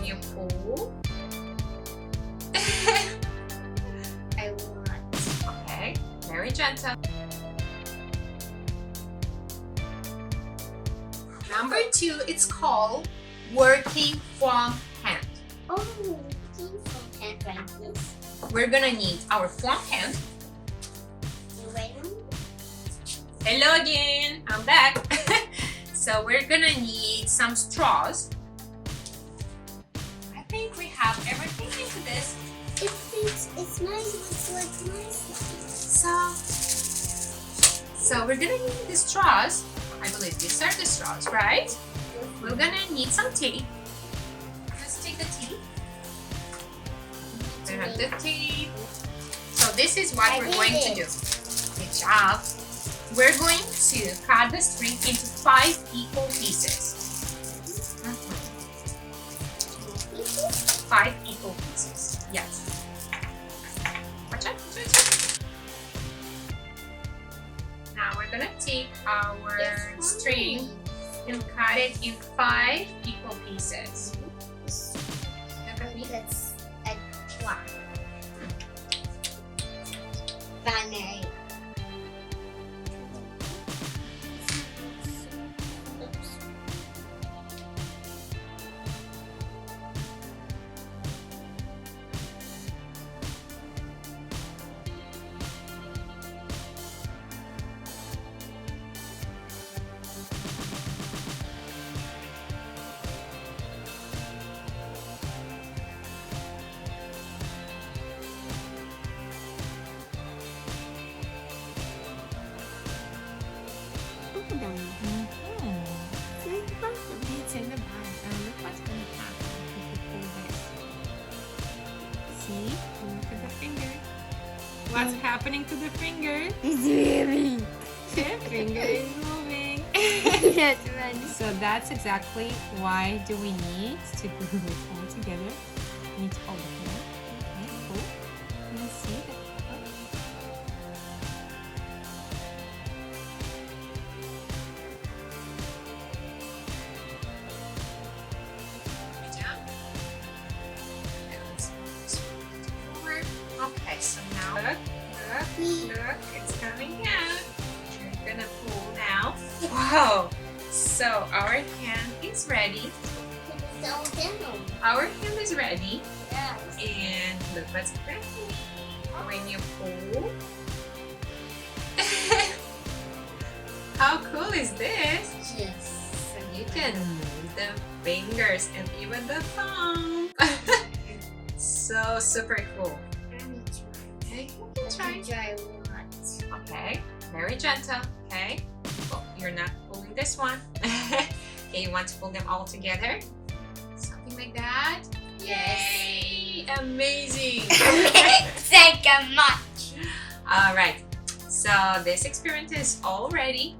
you pull. I want. Okay, very gentle. Number 2, it's called working from hand. Oh, working from hand like this. We're gonna need our from hand. You ready? Hello again, I'm back. So we're gonna need some straws. I think we have everything into this. It's nice. It's like nice. So we're gonna need the straws. I believe these are the straws, right? We're gonna need some tape. Let's take the tape. We have the tape. So this is what we're going to do. Good job. We're going to cut the string into 5 equal pieces. 5 equal pieces. Yes. Watch out. Now we're gonna take our string and cut it in 5 equal pieces. Look at me. Let's add one. Banana. It's in the bag. Look what's going to happen if you pull this. See? Look at the finger. What's happening to the finger? It's moving. The finger is moving. That's funny. So that's exactly why do we need to glue it all together. We need to hold it here. Okay, cool. Can you see that? Okay, so now look, it's coming out. We're gonna pull now. Wow! So our hand is ready. Our hand is ready. Yes. And look what's happening when you pull. How cool is this? Yes. So you can move the fingers and even the thumb. So super cool. Okay, you can try. Try what? Okay, very gentle. Okay, oh, you're not pulling this one. Okay, you want to pull them all together? Something like that. Yay! Amazing. Thank you much. All right. So this experiment is all ready.